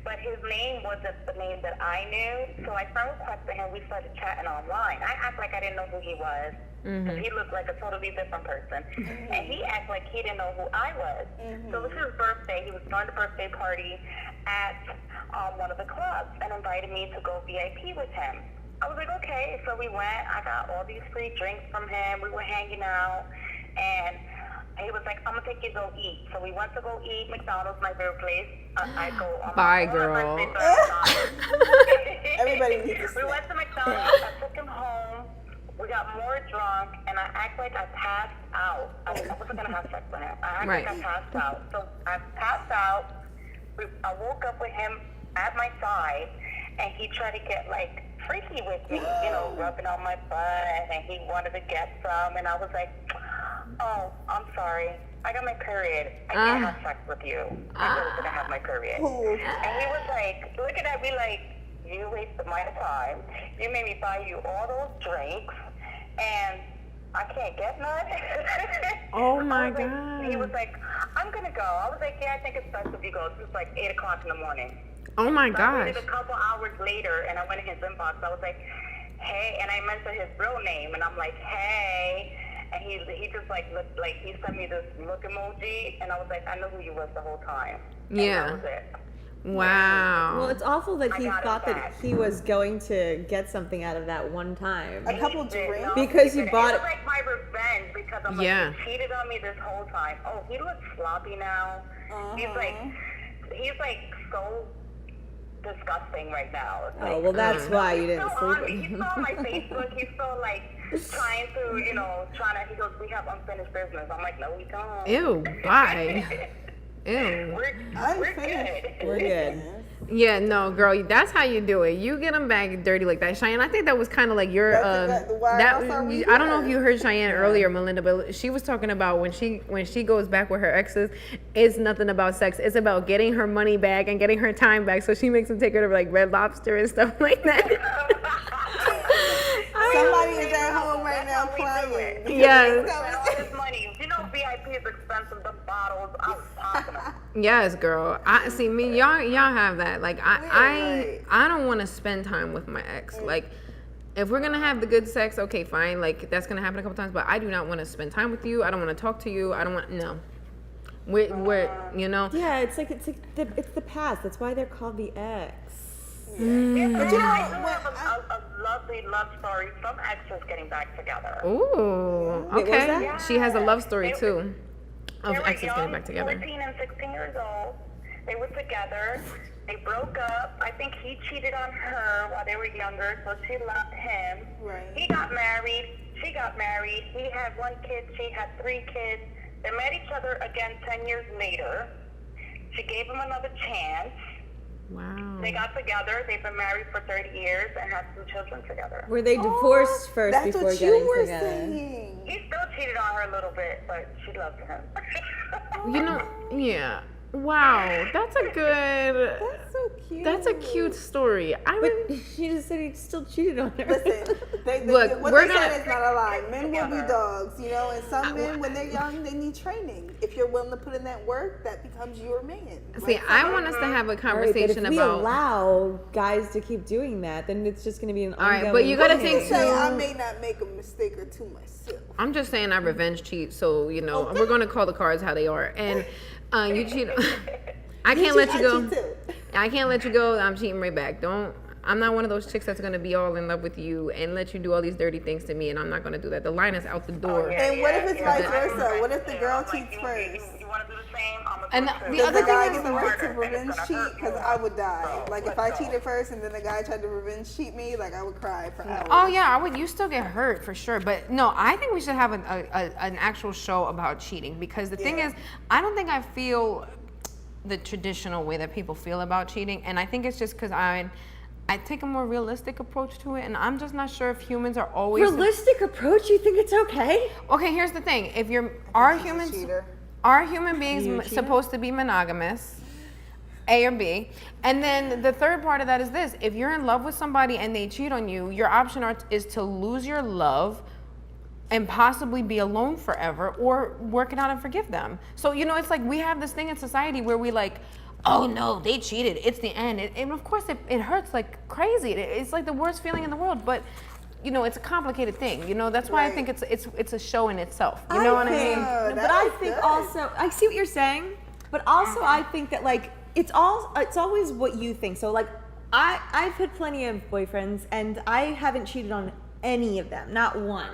But his name wasn't the name that I knew, so I friend requested him. We started chatting online. I act like I didn't know who he was. Because he looked like a totally different person. And he acted like he didn't know who I was. So it was his birthday. He was throwing a birthday party at one of the clubs and invited me to go VIP with him. I was like, okay. So we went. I got all these free drinks from him. We were hanging out. And he was like, I'm going to take you to go eat. So we went to go eat McDonald's, my favorite place. I go on Bye, my girl. birthday to McDonald's. Everybody needs to We sit. went to McDonald's. I took him home. We got more drunk, and I act like I passed out. I wasn't gonna have sex with him. I act Right. like I passed out. So I passed out. I woke up with him at my side, and he tried to get like freaky with me, you know, rubbing on my butt, and he wanted to get some, and I was like, oh, I'm sorry. I got my period. I can't have sex with you. I really didn't have my period. Ooh. And he was like, looking at me like, you wasted my time. You made me buy you all those drinks, and I can't get none. Oh my I was like- God. He was like, I'm gonna go. I was like, yeah, I think it's best if you go. It's like 8 o'clock in the morning. Oh my So I gosh. waited a couple hours later, and I went in his inbox. I was like, hey, and I mentioned his real name, and I'm like, hey. And he just like looked like he sent me this look emoji, and I was like, I know who you was the whole time. And Yeah. that was it. Wow. Well, it's awful that I he got it thought that back. he was going to get something out of that one time. A couple He did drinks. not Because do you that. bought It it- was like my revenge because I'm Yeah. like, he cheated on me this whole time. Oh, he looks sloppy now. He's like so disgusting right now. It's Oh, like, well, that's why you didn't still on sleep me. with He's him. still on my Facebook. He's still like trying to, he goes, we have unfinished business. I'm like, no, we don't. Ew, bye. Ew. We're Unfinished. good. We're good. Yeah, no, girl, that's how you do it. You get them back dirty like that. Cheyenne, I think that was kind of like your, Why that, else are we I don't know if here? you heard Cheyenne earlier, Melinda, but she was talking about when she goes back with her exes, it's nothing about sex. It's about getting her money back and getting her time back. So she makes them take her to like Red Lobster and stuff like that. Somebody is at home right now crying. Yes. Spend all his money. You know VIP is expensive, the bottles, I was popping them. Yes, girl. I see me. Y'all have that. Like Right. I don't want to spend time with my ex. Like, if we're gonna have the good sex, okay, fine. Like that's gonna happen a couple times. But I do not want to spend time with you. I don't want to talk to you. I don't want no. We're Yeah, it's the past. That's why they're called the ex. But you know, I do have a lovely love story from exes getting back together. Ooh. Wait, what was Okay. that? She has a love story They- too of They were exes young, getting back together. 14 and 16 years old. They were together. They broke up. I think he cheated on her while they were younger, so she left him. Right. He got married. She got married. He had 1 kid. She had 3 kids. They met each other again 10 years later. She gave him another chance. Wow. They got together. They've been married for 30 years and have 2 children together. Were they divorced first That's before what getting you were together? saying. He still cheated on her a little bit, but she loved him. You know, yeah. Wow. That's a good. That's so cute. That's a cute story. I But would. she just said he still cheated on her. Listen, Look, what we're they gonna- said is not a lie. Men will be Together. dogs, and some men, when they're young, they need training. If you're willing to put in that work, that becomes your man. See, Like, I want us to have a All right, but conversation if we about. allow guys to keep doing that, then it's just going to be an right, ongoing but you gotta thing. think say I may not make a mistake or two myself. I'm just saying I revenge cheat, so we're gonna call the cards how they are. And you cheat. I can't let you go. cheat too. I can't let you go. I'm cheating right back. I'm not one of those chicks that's gonna be all in love with you and let you do all these dirty things to me, and I'm not gonna do that. The line is out the door. And what if it's vice yeah. versa? What if the girl I'm like, cheats you first? want to do the same? I'm And gonna do the it other The thing guy is- gets the right to revenge gonna cheat hurt because more. I would die. So, Like if let's I go. cheated first and then the guy tried to revenge cheat me, like I would cry for hours. Oh yeah, I would. You still get hurt for sure, but no, I think we should have an actual show about cheating because the thing Yeah. is, I don't think I feel the traditional way that people feel about cheating, and I think it's just because I take a more realistic approach to it, and I'm just not sure if humans are always Realistic approach? You think it's okay? Okay, here's the thing: if are humans cheater. are human beings You a cheater? supposed to be monogamous? A or B. And then the third part of that is this: if you're in love with somebody and they cheat on you, your option is to lose your love and possibly be alone forever, or work it out and forgive them. So it's like we have this thing in society where we like, oh no, they cheated, it's the end. And of course it hurts like crazy. It's like the worst feeling in the world, but it's a complicated thing. That's why I Right. think it's a show in itself. You know what I mean? Oh, But that I is think good. also, I see what you're saying, but also I think that like, it's always what you think. So like, I've had plenty of boyfriends and I haven't cheated on any of them, not one.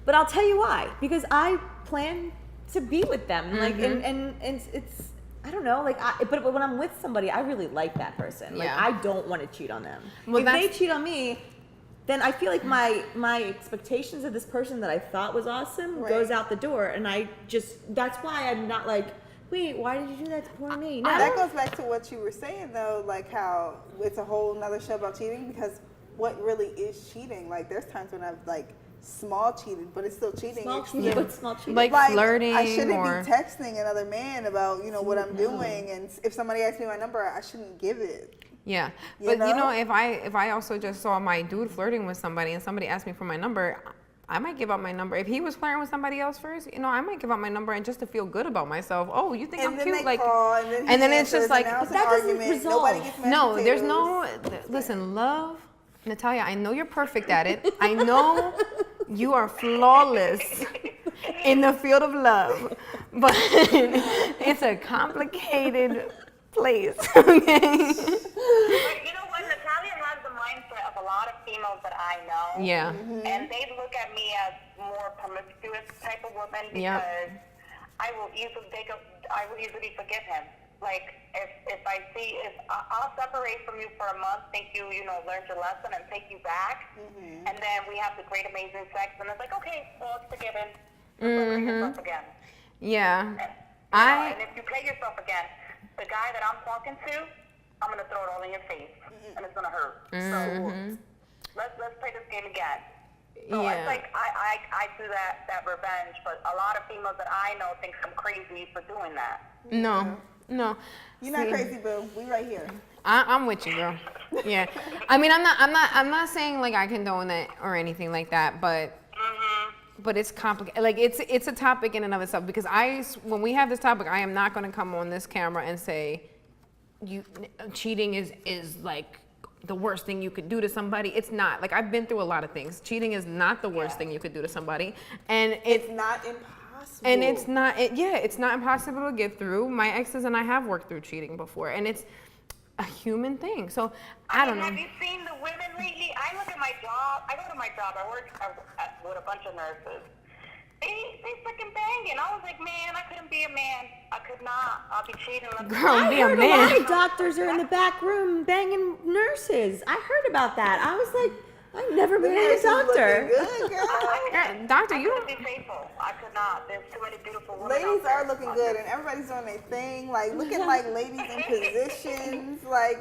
But I'll tell you why, because I plan to be with them. Like, and it's, I don't know, like, but when I'm with somebody, I really like that person. Like, Yeah. I don't want to cheat on them. Well, if they that's- cheat on me, then I feel like my expectations of this person that I thought was awesome Right. goes out the door, and that's why I'm not like, wait, why did you do that to poor me? No. That goes back to what you were saying though, like how it's a whole nother show about cheating because what really is cheating? Like there's times when I've like small cheated, but it's still cheating. Small It's cheating, still- but small cheating. Like flirting I shouldn't or be texting another man about what I'm doing, and if somebody asks me my number, I shouldn't give it. yeah. You But know? if I also just saw my dude flirting with somebody and somebody asked me for my number, I might give out my number. If he was flirting with somebody else first, I might give out my number and just to feel good about myself. Oh, you think And I'm then cute? they Like, call, and then he and then it's answers, just like and now it's But an that doesn't argument. resolve. Nobody gets mashed no, there's potatoes. no. Listen, love, Natalia. I know you're perfect at it. I know you are flawless in the field of love, but it's a complicated place. Okay. But you know what? Natalia has the mindset of a lot of females that I know. Yeah. And they look at me as more promiscuous type of woman because Yeah. I will easily forgive him. Like, if I'll separate from you for a month, think you learned your lesson, and take you back, and then we have the great, amazing sex, and it's like, okay, well, it's forgiven. Just don't play yourself again. Yeah. And if you play yourself again, the guy that I'm talking to, I'm gonna throw it all in your face, and it's gonna hurt. So let's play this game again. So it's like I do that revenge, but a lot of females that I know think I'm crazy for doing that. No. You're not crazy, boo. We right here. I'm with you, girl. Yeah. I mean, I'm not saying like I condone that or anything like that, but it's complicated. Like it's a topic in and of itself, because when we have this topic, I am not going to come on this camera and say cheating is like the worst thing you could do to somebody. It's not. Like, I've been through a lot of things. Cheating is not the worst thing you could do to somebody, and it's not impossible. And it's not. It's not impossible to get through. My exes and I have worked through cheating before, and it's a human thing. So I don't know. Have you seen the women lately? I look at my job. I go to my job. I work with a bunch of nurses. They freaking banging. I was like, man, I couldn't be a man. I could not. I'll be cheating. Girl, be a A man. lot of doctors are in the back room banging nurses. I heard about that. I was like, I've never been a doctor. Good, girl. Doctor, I you couldn't be faithful. I could not. There's too many beautiful women. Ladies out there. are looking good, and everybody's doing their thing, like looking like ladies in positions, like,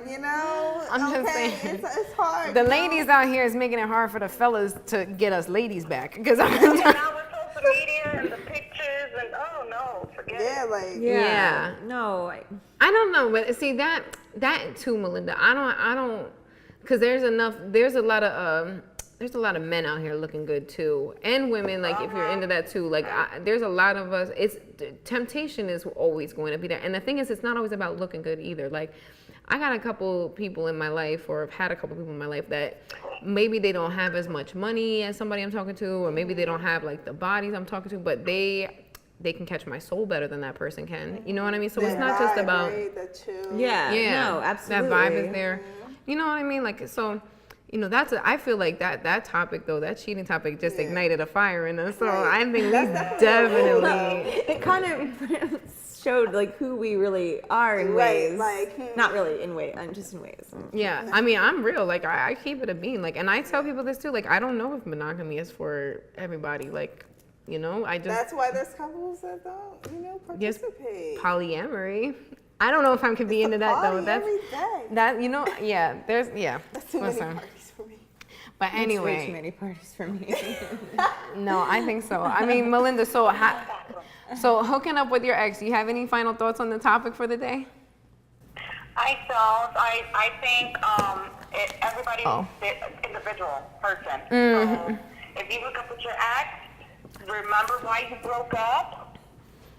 I'm just saying. It's hard. The ladies out here is making it hard for the fellas to get us ladies back, because And now with social media and the pictures and forget it. like Yeah. No. I don't know, but see that too, Melinda. I don't, because there's a lot of men out here looking good too, and women. Like, if you're into that too, like there's a lot of us. Temptation is always going to be there, and the thing is, it's not always about looking good either. Like, I got a couple people in my life, or I've had a couple people in my life that maybe they don't have as much money as somebody I'm talking to, or maybe they don't have like the bodies I'm talking to, but they can catch my soul better than that person can. You know what I mean? So it's not just about Yeah. No, absolutely. that vibe is there. You know what I mean? Like, so, I feel like that topic though, that cheating topic just ignited a fire in us. So I think we definitely. It kind of showed like who we really are in ways. Like, not really in ways, just in ways. Yeah, I mean, I'm real. Like, I keep it a bean. Like, and I tell people this too. Like, I don't know if monogamy is for everybody. Like, I just. That's why there's couples that don't, participate. Polyamory. I don't know if I could be into that though. That's every day. there's That's too many parties for me. But anyway, Way too many parties for me. no, I think so. I mean, Melinda, so hooking up with your ex, do you have any final thoughts on the topic for the day? I don't. I think everybody's an individual person. So if you hook up with your ex, remember why you broke up,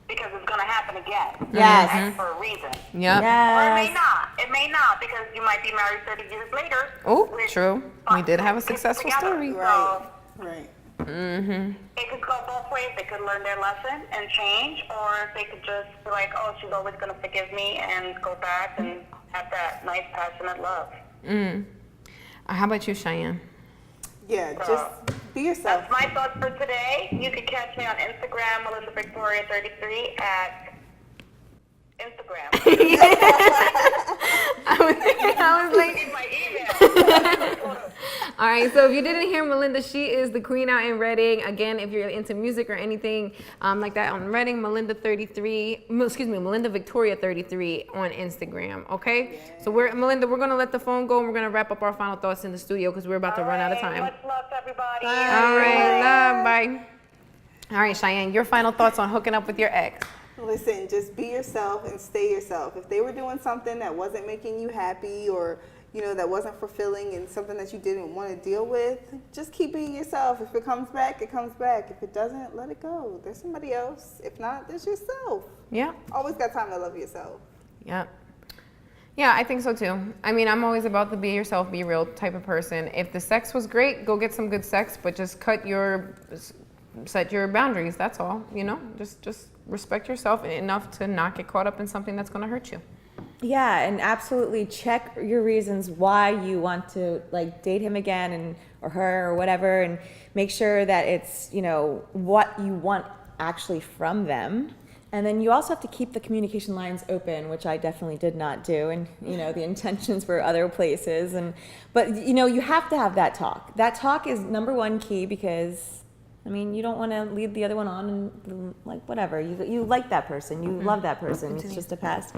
because it's going to happen again. Yes. And for a reason. Yep. Or it may not. It may not, because you might be married 30 years later. Oh, true. We did have a successful story. Right. It could go both ways. They could learn their lesson and change, or they could just be like, oh, she's always going to forgive me, and go back and have that nice, passionate love. How about you, Cheyenne? Yeah, just be yourself. That's my thoughts for today. You can catch me on Instagram, Melinda Victoria 33 at Instagram. I was like, Give my email. all right, so if you didn't hear Melinda, she is the queen out in Reading. Again, if you're into music or anything like that on Reading, Melinda Victoria 33 on Instagram, okay? Yeah. So Melinda, we're going to let the phone go, and we're going to wrap up our final thoughts in the studio because we're about to run out of time. Much love to everybody. Bye. All right, love, bye. All right, Cheyenne, your final thoughts on hooking up with your ex. Listen, just be yourself and stay yourself. If they were doing something that wasn't making you happy, or that wasn't fulfilling, and something that you didn't want to deal with, just keep being yourself. If it comes back, it comes back. If it doesn't, let it go. There's somebody else. If not, there's yourself. Yeah. Always got time to love yourself. Yeah. Yeah, I think so too. I mean, I'm always about the be yourself, be real type of person. If the sex was great, go get some good sex, but just set your boundaries. That's all. Just respect yourself enough to not get caught up in something that's going to hurt you. Yeah, and absolutely check your reasons why you want to date him again or her or whatever, and make sure that it's what you want actually from them. And then you also have to keep the communication lines open, which I definitely did not do. And, the intentions were other places. But you have to have that talk. That talk is number one key because, you don't want to lead the other one on and whatever. You like that person. You love that person. It's just a past.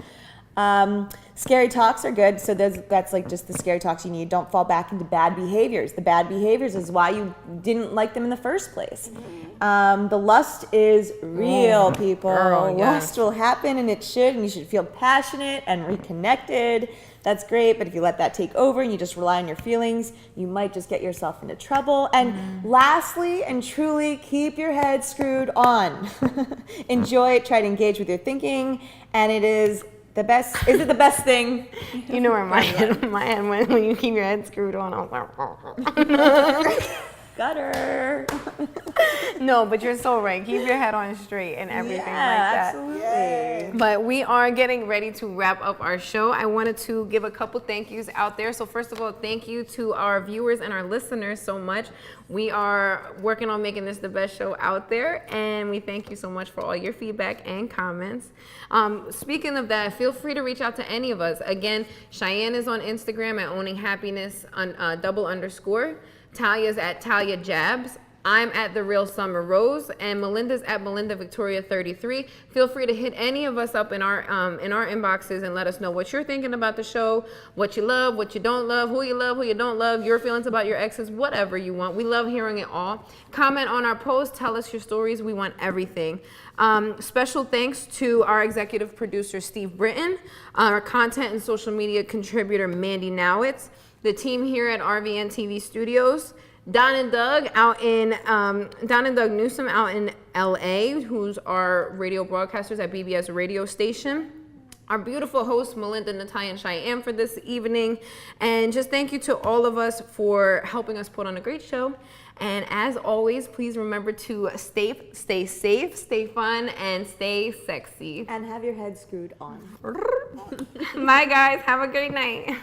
Scary talks are good. So that's just the scary talks you need. Don't fall back into bad behaviors. The bad behaviors is why you didn't like them in the first place. The lust is real, people. Girl, yes. Lust will happen, and it should, and you should feel passionate and reconnected. That's great, but if you let that take over and you just rely on your feelings, you might just get yourself into trouble. And lastly and truly, keep your head screwed on. Enjoy it, try to engage with your thinking, and it is the best. Is it the best thing? You know where my head went when you keep your head screwed on. I was like, Gutter. no, but you're so right. Keep your head on straight and everything like that. Absolutely. Yes. But we are getting ready to wrap up our show. I wanted to give a couple thank yous out there. So first of all, thank you to our viewers and our listeners so much. We are working on making this the best show out there, and we thank you so much for all your feedback and comments. Speaking of that, feel free to reach out to any of us. Again, Cheyenne is on Instagram at Owning Happiness _. Talia's at Talia Jabs. I'm at The Real Summer Rose, and Melinda's at Melinda Victoria 33. Feel free to hit any of us up in our inboxes and let us know what you're thinking about the show, what you love, what you don't love, who you don't love, your feelings about your exes, whatever you want. We love hearing it all. Comment on our post, tell us your stories. We want everything. Special thanks to our executive producer, Steve Britton, our content and social media contributor, Mandy Nowitz, the team here at RVN TV Studios, Don and Doug Newsom out in LA, who's our radio broadcasters at BBS radio station. Our beautiful hosts, Melinda, Natalia, and Cheyenne for this evening. And just thank you to all of us for helping us put on a great show. And as always, please remember to stay safe, stay fun, and stay sexy. And have your head screwed on. Bye, guys. Have a great night.